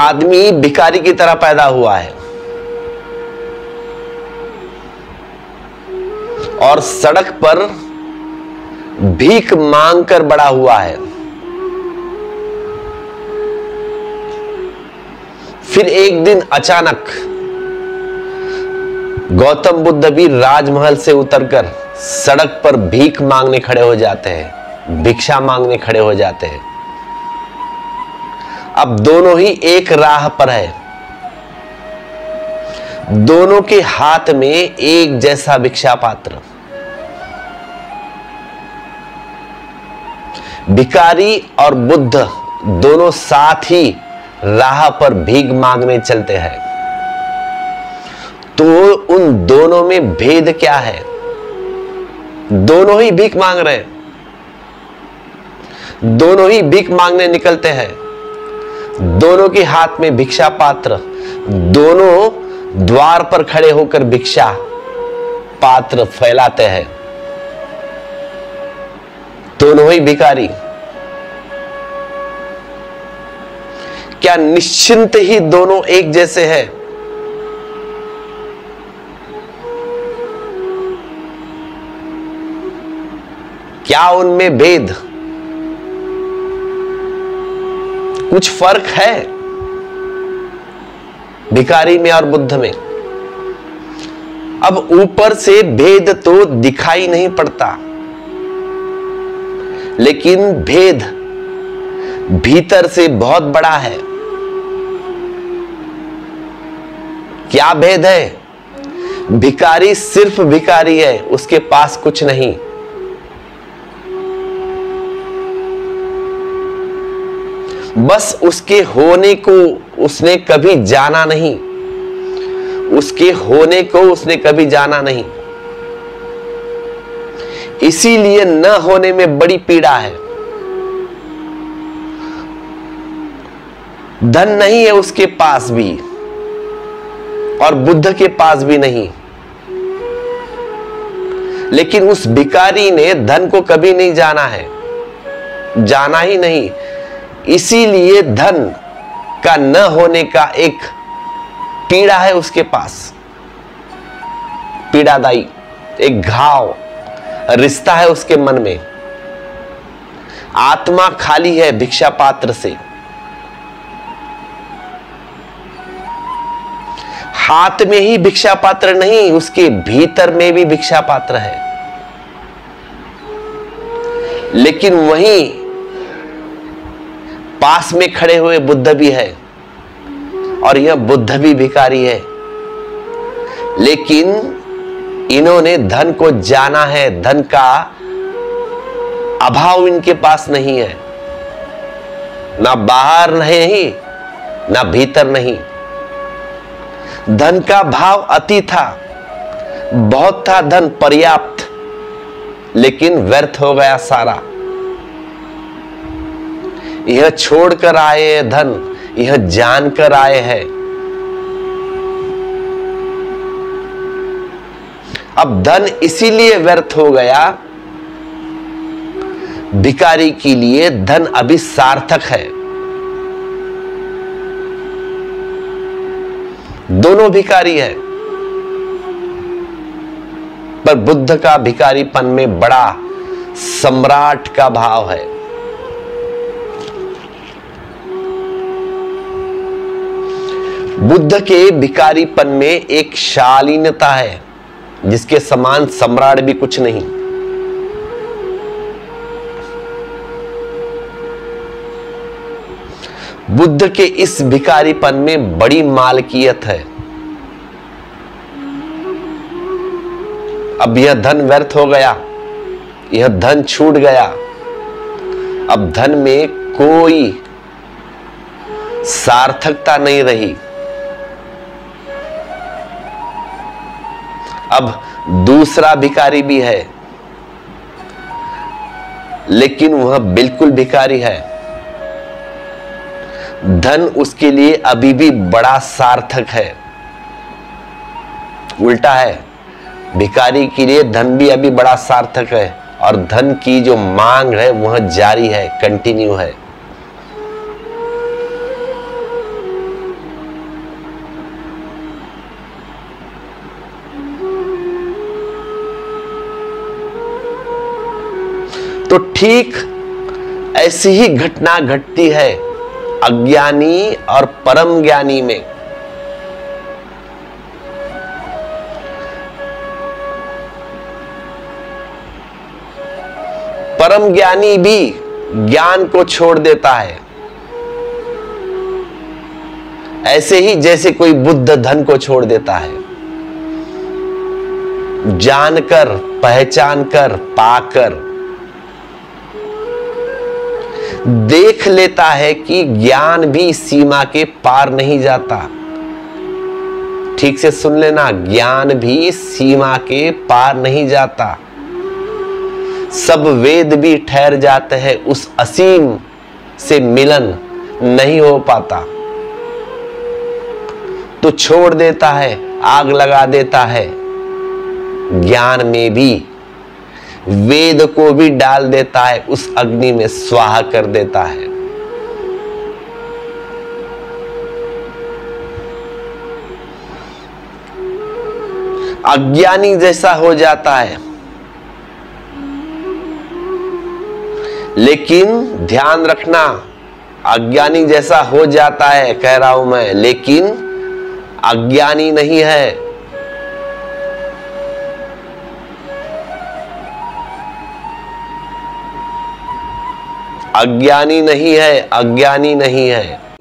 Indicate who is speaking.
Speaker 1: आदमी भिखारी की तरह पैदा हुआ है और सड़क पर भीख मांगकर बड़ा हुआ है। फिर एक दिन अचानक गौतम बुद्ध भी राजमहल से उतरकर सड़क पर भीख मांगने खड़े हो जाते हैं, भिक्षा मांगने खड़े हो जाते हैं। अब दोनों ही एक राह पर है, दोनों के हाथ में एक जैसा भिक्षा पात्र। भिखारी और बुद्ध दोनों साथ ही राह पर भीख मांगने चलते हैं। तो उन दोनों में भेद क्या है? दोनों ही भीख मांग रहे हैं, दोनों ही भीख मांगने निकलते हैं, दोनों के हाथ में भिक्षा पात्र, दोनों द्वार पर खड़े होकर भिक्षा पात्र फैलाते हैं, दोनों ही भिखारी। क्या निश्चिंत ही दोनों एक जैसे हैं? क्या उनमें भेद? कुछ फर्क है भिखारी में और बुद्ध में। अब ऊपर से भेद तो दिखाई नहीं पड़ता, लेकिन भेद भीतर से बहुत बड़ा है। क्या भेद है? भिखारी सिर्फ भिखारी है, उसके पास कुछ नहीं। बस उसके होने को उसने कभी जाना नहीं, उसके होने को उसने कभी जाना नहीं, इसीलिए न होने में बड़ी पीड़ा है। धन नहीं है उसके पास भी और बुद्ध के पास भी नहीं, लेकिन उस भिखारी ने धन को कभी नहीं जाना है, जाना ही नहीं। इसीलिए धन का न होने का एक पीड़ा है उसके पास, पीड़ादायी एक घाव रिश्ता है उसके मन में। आत्मा खाली है भिक्षा पात्र से। हाथ में ही भिक्षा पात्र नहीं, उसके भीतर में भी भिक्षा पात्र है। लेकिन वहीं पास में खड़े हुए बुद्ध भी है और यह बुद्ध भी भिखारी है, लेकिन इन्होंने धन को जाना है, धन का अभाव इनके पास नहीं है, ना बाहर नहीं ना भीतर नहीं। धन का भाव अति था, बहुत था धन, पर्याप्त, लेकिन व्यर्थ हो गया सारा। यह छोड़कर आए हैं धन, यह जानकर आए हैं। अब धन इसीलिए व्यर्थ हो गया, भिखारी के लिए धन अभी सार्थक है। दोनों भिखारी है, पर बुद्ध का भिखारीपन में बड़ा सम्राट का भाव है। बुद्ध के भिखारीपन में एक शालीनता है जिसके समान सम्राट भी कुछ नहीं। बुद्ध के इस भिखारीपन में बड़ी मालकियत है। अब यह धन व्यर्थ हो गया, यह धन छूट गया, अब धन में कोई सार्थकता नहीं रही। अब दूसरा भिखारी भी है, लेकिन वह बिल्कुल भिखारी है। धन उसके लिए अभी भी बड़ा सार्थक है। उल्टा है, भिखारी के लिए धन भी अभी बड़ा सार्थक है और धन की जो मांग है वह जारी है, कंटिन्यू है। तो ठीक ऐसी ही घटना घटती है अज्ञानी और परम ज्ञानी में। परम ज्ञानी भी ज्ञान को छोड़ देता है, ऐसे ही जैसे कोई बुद्ध धन को छोड़ देता है। जानकर, पहचानकर, पाकर देख लेता है कि ज्ञान भी सीमा के पार नहीं जाता। ठीक से सुन लेना, ज्ञान भी सीमा के पार नहीं जाता। सब वेद भी ठहर जाते हैं, उस असीम से मिलन नहीं हो पाता, तो छोड़ देता है, आग लगा देता है। ज्ञान में भी वेद को भी डाल देता है, उस अग्नि में स्वाहा कर देता है। अज्ञानी जैसा हो जाता है, लेकिन ध्यान रखना, अज्ञानी जैसा हो जाता है कह रहा हूं मैं, लेकिन अज्ञानी नहीं है। अज्ञानी नहीं है, अज्ञानी नहीं है।